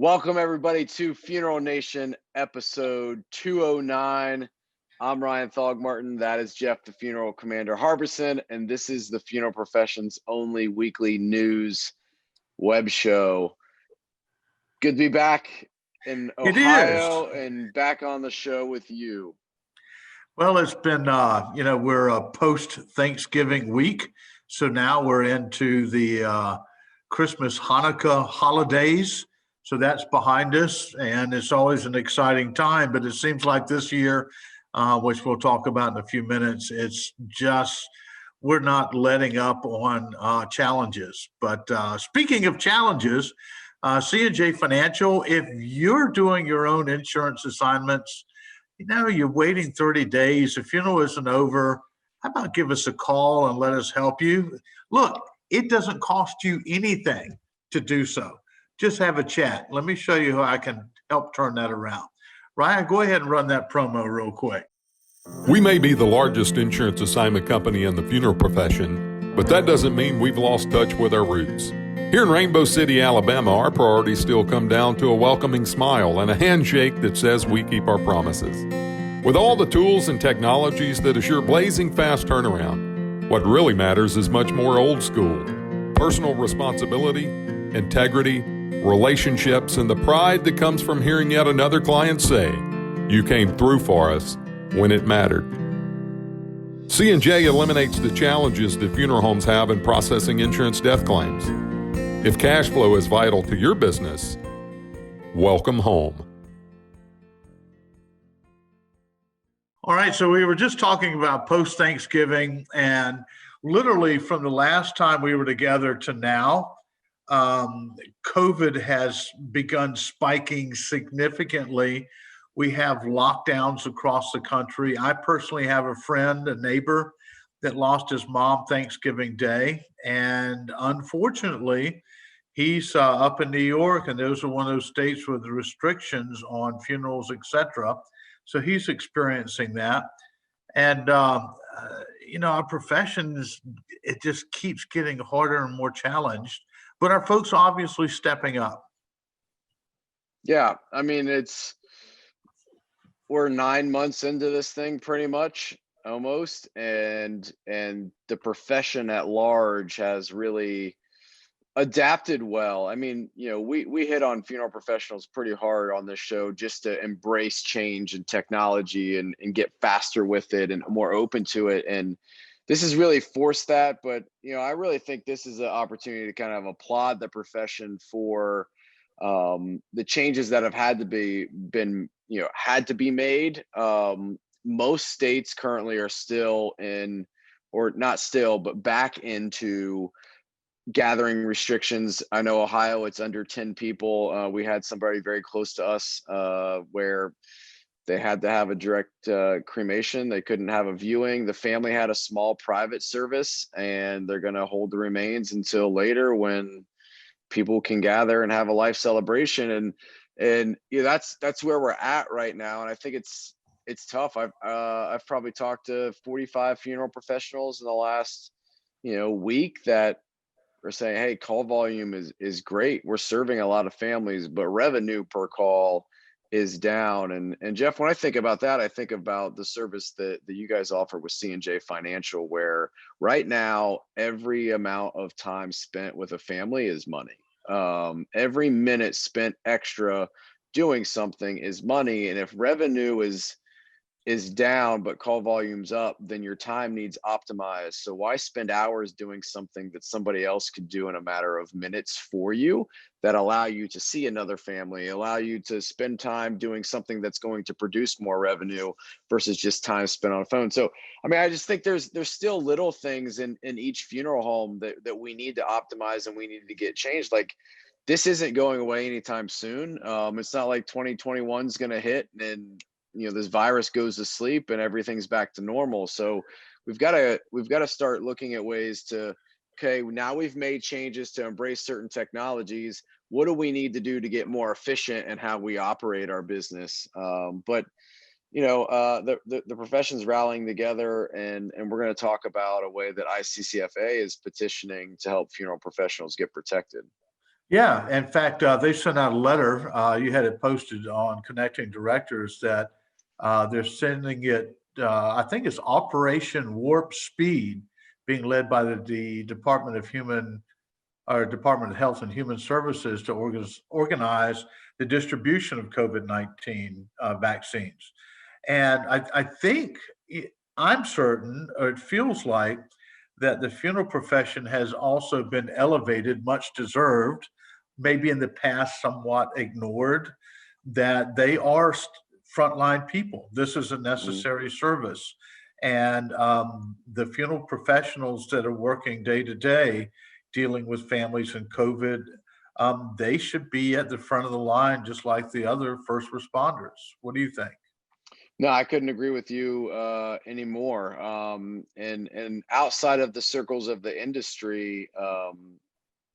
Welcome everybody to Funeral Nation episode 209. I'm Ryan Thogmartin. That is Jeff, the Funeral Commander Harbison, and this is the funeral profession's only weekly news web show. Good to be back in Ohio and back on the show with you. Well, it's been, we're a post-Thanksgiving week, so now we're into the Christmas, Hanukkah holidays. So that's behind us, and it's always an exciting time. But it seems like this year, which we'll talk about in a few minutes, it's just we're not letting up on challenges. But speaking of challenges, C&J Financial, if you're doing your own insurance assignments, you're waiting 30 days. The funeral isn't over. How about give us a call and let us help you? Look, it doesn't cost you anything to do so. Just have a chat. Let me show you how I can help turn that around. Ryan, go ahead and run that promo real quick. We may be the largest insurance assignment company in the funeral profession, but that doesn't mean we've lost touch with our roots. Here in Rainbow City, Alabama, our priorities still come down to a welcoming smile and a handshake that says we keep our promises. With all the tools and technologies that assure blazing fast turnaround, what really matters is much more old school. Personal responsibility, integrity, relationships, and the pride that comes from hearing yet another client say, "You came through for us when it mattered." C&J eliminates the challenges that funeral homes have in processing insurance death claims. If cash flow is vital to your business, welcome home. All right, so we were just talking about post-Thanksgiving, and literally from the last time we were together to now, COVID has begun spiking significantly. We have lockdowns across the country. I personally have a friend, a neighbor, that lost his mom Thanksgiving Day. And unfortunately, he's up in New York, and those are one of those states with restrictions on funerals, etc. So he's experiencing that. And, our profession it just keeps getting harder and more challenged. But our folks are obviously stepping up. Yeah, I mean, we're 9 months into this thing pretty much, almost, and the profession at large has really adapted well. I mean, we hit on funeral professionals pretty hard on this show just to embrace change and technology and get faster with it and more open to it. And this has really forced that. But, I really think this is an opportunity to kind of applaud the profession for the changes that have had to be made. Most states currently are still in, or not still, but back into gathering restrictions. I know Ohio, it's under 10 people. We had somebody very close to us where they had to have a direct cremation. They couldn't have a viewing. The family had a small private service, and they're going to hold the remains until later when people can gather and have a life celebration. And that's where we're at right now. And I think it's tough. I've probably talked to 45 funeral professionals in the last week that are saying, hey, call volume is great. We're serving a lot of families, but revenue per call is down. And Jeff, when I think about that, I think about the service that you guys offer with C&J Financial, where right now, every amount of time spent with a family is money. Every minute spent extra doing something is money. And if revenue is down, but call volume's up, then your time needs optimized. So why spend hours doing something that somebody else could do in a matter of minutes for you that allow you to see another family, allow you to spend time doing something that's going to produce more revenue versus just time spent on a phone. So, I mean, I just think there's still little things in each funeral home that we need to optimize and we need to get changed. Like, this isn't going away anytime soon. It's not like 2021 is going to hit and this virus goes to sleep and everything's back to normal. So we've got to start looking at ways to, okay, now we've made changes to embrace certain technologies. What do we need to do to get more efficient in how we operate our business? But the profession's rallying together, and we're going to talk about a way that ICCFA is petitioning to help funeral professionals get protected. Yeah, in fact, they sent out a letter. You had it posted on Connecting Directors that they're sending it. I think it's Operation Warp Speed, being led by the Department of Health and Human Services to organize the distribution of COVID-19 vaccines. And I think I'm certain, or it feels like, that the funeral profession has also been elevated, much deserved, maybe in the past somewhat ignored, that they are frontline people. This is a Mm. necessary service. And the funeral professionals that are working day to day dealing with families and COVID, they should be at the front of the line, just like the other first responders. What do you think? No, I couldn't agree with you anymore. And outside of the circles of the industry,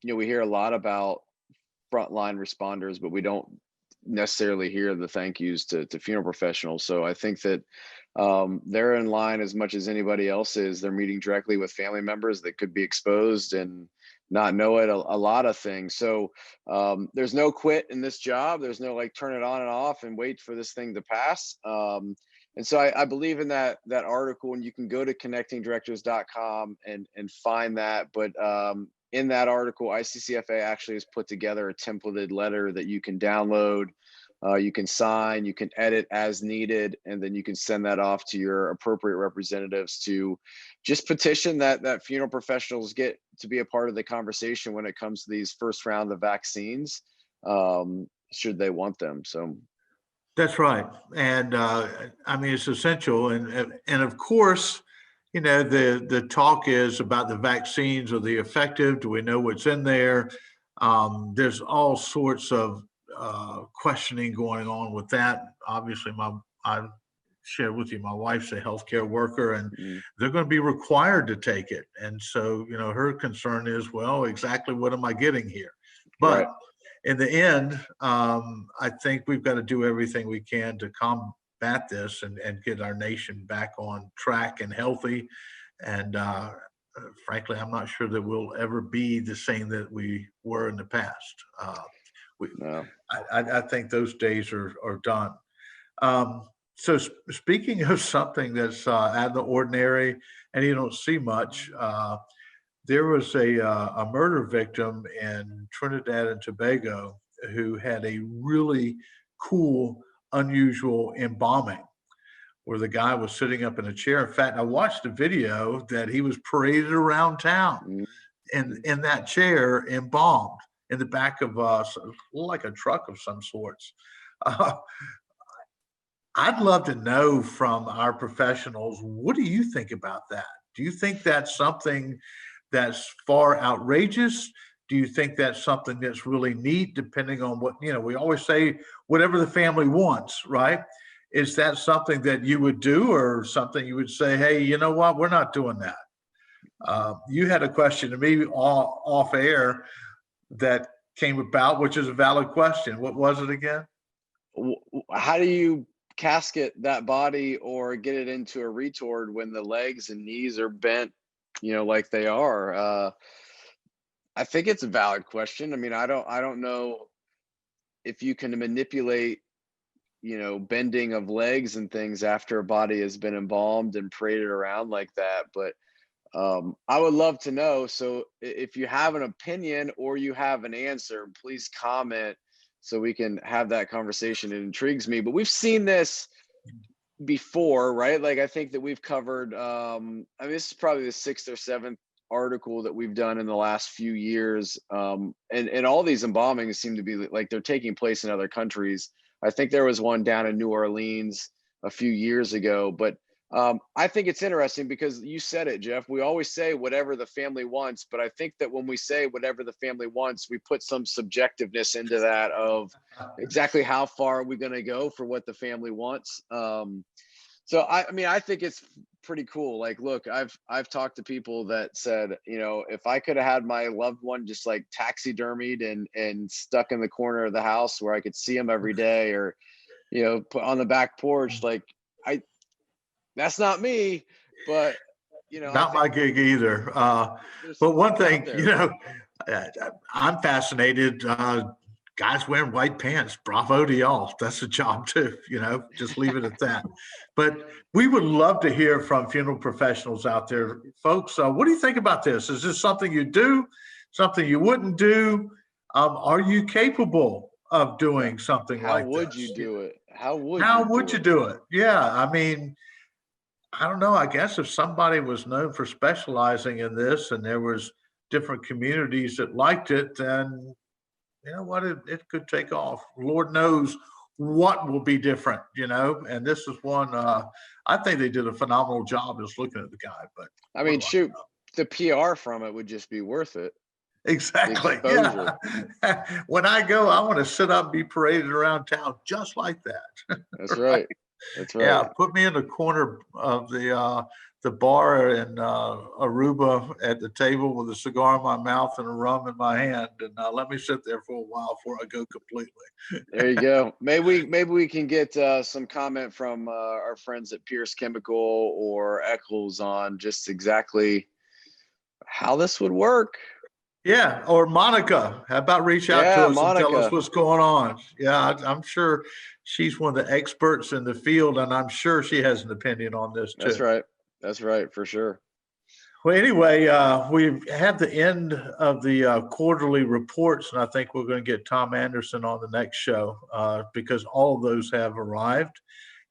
we hear a lot about frontline responders, but we don't necessarily hear the thank yous to funeral professionals. So I think that they're in line as much as anybody else is. They're meeting directly with family members that could be exposed and not know it, a lot of things. So there's no quit in this job. There's no like turn it on and off and wait for this thing to pass. And so I believe in that article, and you can go to connectingdirectors.com and find that. But in that article, ICCFA actually has put together a templated letter that you can download, you can sign, you can edit as needed, and then you can send that off to your appropriate representatives to just petition that funeral professionals get to be a part of the conversation when it comes to these first round of vaccines, should they want them. So That's right. And I mean, it's essential. And of course, the talk is about the vaccines. Are they effective? Do we know what's in there? There's all sorts of questioning going on with that. Obviously, I shared with you, my wife's a healthcare worker, and mm, they're going to be required to take it. And so, her concern is, well, exactly what am I getting here? right. But in the end, I think we've got to do everything we can to combat this and get our nation back on track and healthy. And frankly, I'm not sure that we'll ever be the same that we were in the past. We, No. I think those days are done. So speaking of something that's out of the ordinary and you don't see much, there was a murder victim in Trinidad and Tobago who had a really cool, unusual embalming where the guy was sitting up in a chair. In fact, I watched a video that he was paraded around town Mm, in that chair, embalmed in the back of like a truck of some sorts. Uh, I'd love to know from our professionals, what do you think about that? Do you think that's something that's far outrageous? Do you think that's something that's really neat, depending on what, we always say, whatever the family wants, right? Is that something that you would do, or something you would say, hey, you know what, we're not doing that? You had a question to me off air that came about, which is a valid question. What was it again? How do you casket that body or get it into a retort when the legs and knees are bent, like they are? I think it's a valid question. I mean, I don't know if you can manipulate, bending of legs and things after a body has been embalmed and paraded around like that. But I would love to know. So if you have an opinion or you have an answer, please comment so we can have that conversation. It intrigues me, but we've seen this before, right? Like I think that we've covered, this is probably the sixth or seventh article that we've done in the last few years. And all these embalmings seem to be like they're taking place in other countries. I think there was one down in New Orleans a few years ago, but I think it's interesting because you said it, Jeff. We always say whatever the family wants, but I think that when we say whatever the family wants, we put some subjectiveness into that of exactly how far are we going to go for what the family wants. So I mean, I think it's pretty cool. Like, look, I've talked to people that said, if I could have had my loved one just like taxidermied and stuck in the corner of the house where I could see him every day, or put on the back porch, like that's not me, but I Not my think gig either. there's But some one things out thing, there. I'm fascinated. Guys wearing white pants, bravo to y'all. That's a job too, just leave it at that. But we would love to hear from funeral professionals out there. Folks, what do you think about this? Is this something you do, something you wouldn't do? Are you capable of doing something How like would this? you do it? How would How you would do you it? do it? Yeah, I mean, I don't know. I guess if somebody was known for specializing in this and there was different communities that liked it, then you know what, it could take off. Lord knows what will be different, and this is one, I think they did a phenomenal job just looking at the guy, but I what mean, do I shoot, know? the PR from it would just be worth it. The Exactly. Yeah. exposure. When I go, I want to sit up and be paraded around town just like that. That's Right. right. That's Yeah, right. put me in the corner of the bar in Aruba at the table with a cigar in my mouth and a rum in my hand, and let me sit there for a while before I go completely. There you go. Maybe we can get some comment from our friends at Pierce Chemical or Eccles on just exactly how this would work. Yeah, or Monica. How about reach out to Yeah, us and tell us Monica. what's going on? Yeah, I'm sure she's one of the experts in the field, and I'm sure she has an opinion on this That's too. right. That's right, for sure. Well, anyway, we've had the end of the quarterly reports, and I think we're going to get Tom Anderson on the next show because all of those have arrived.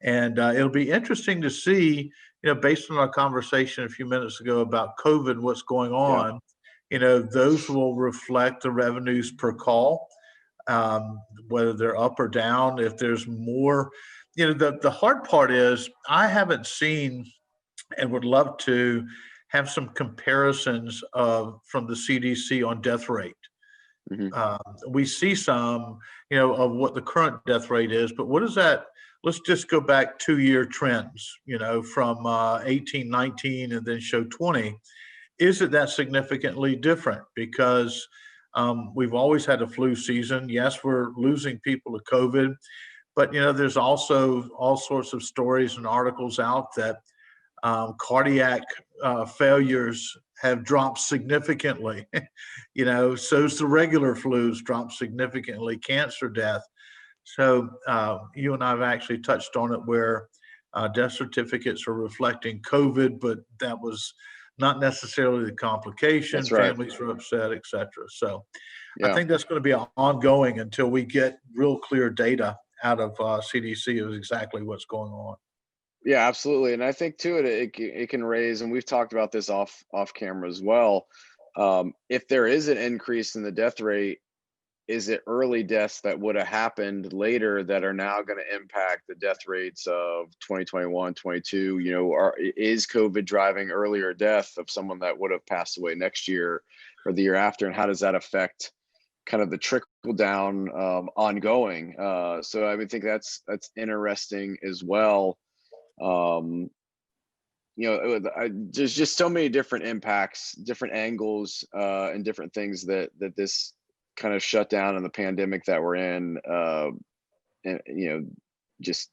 And it'll be interesting to see, based on our conversation a few minutes ago about COVID, what's going Yeah. on. Those will reflect the revenues per call, whether they're up or down. If there's more, the hard part is I haven't seen and would love to have some comparisons from the CDC on death rate. Hmm. We see some, of what the current death rate is, but what is that? Let's just go back 2-year trends, from 18, 19, and then show 20. Is it that significantly different? Because we've always had a flu season. Yes, we're losing people to COVID, but there's also all sorts of stories and articles out that cardiac failures have dropped significantly. So's the regular flus dropped significantly, cancer death. So you and I have actually touched on it where death certificates are reflecting COVID, but that was not necessarily the complication. That's right. Families were upset, et cetera. So I Yeah. think that's going to be ongoing until we get real clear data out of CDC of exactly what's going on. Yeah, absolutely. And I think too, it can raise, and we've talked about this off camera as well. If there is an increase in the death rate, is it early deaths that would have happened later that are now going to impact the death rates of 2021, 22? Is COVID driving earlier death of someone that would have passed away next year or the year after? And how does that affect kind of the trickle down ongoing? So I would think that's interesting as well. There's just so many different impacts, different angles, and different things that this kind of shutdown and the pandemic that we're in, and just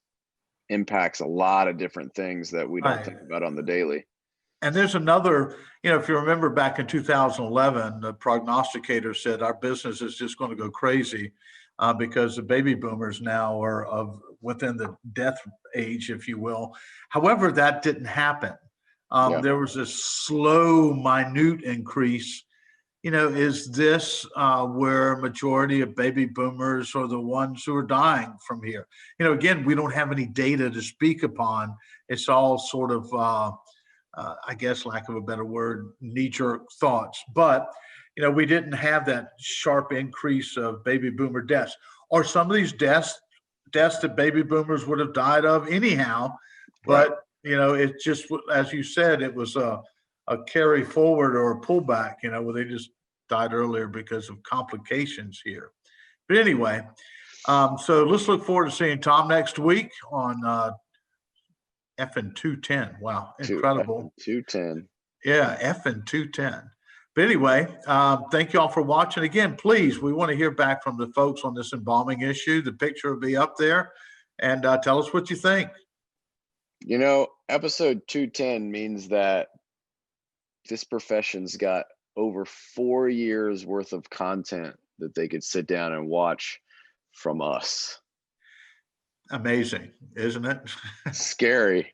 impacts a lot of different things that we don't think about on the daily. And there's another, if you remember back in 2011, the prognosticator said our business is just going to go crazy because the baby boomers now are within the death age, if you will. However, that didn't happen. Yeah. There was a slow, minute increase. Is this where majority of baby boomers are the ones who are dying from here? Again, we don't have any data to speak upon. It's all sort of, I guess, lack of a better word, knee-jerk thoughts. But, we didn't have that sharp increase of baby boomer deaths. Or some of these deaths that baby boomers would have died of anyhow. But, Right. it just, as you said, it was a carry forward or a pullback, where they just died earlier because of complications here. But anyway, so let's look forward to seeing Tom next week on FN 210. Wow, incredible. 210. Yeah, FN 210. But anyway, thank you all for watching. Again, please, we want to hear back from the folks on this embalming issue. The picture will be up there, and tell us what you think. Episode 210 means that this profession's got over 4 years worth of content that they could sit down and watch from us. Amazing, isn't it? Scary.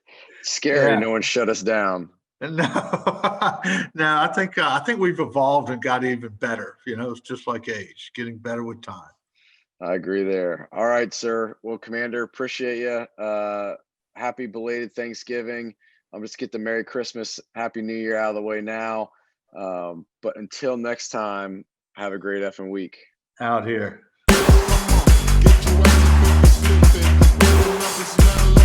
Yeah. No one shut us down. No, no, I think we've evolved and got even better. It's just like age, getting better with time. I agree there. All right, sir. Well, Commander, appreciate you. Happy belated Thanksgiving. I'm just get the Merry Christmas, Happy New Year out of the way now. But until next time, have a great effing week. Out here. Get your ass up and slip it. Roll up and smell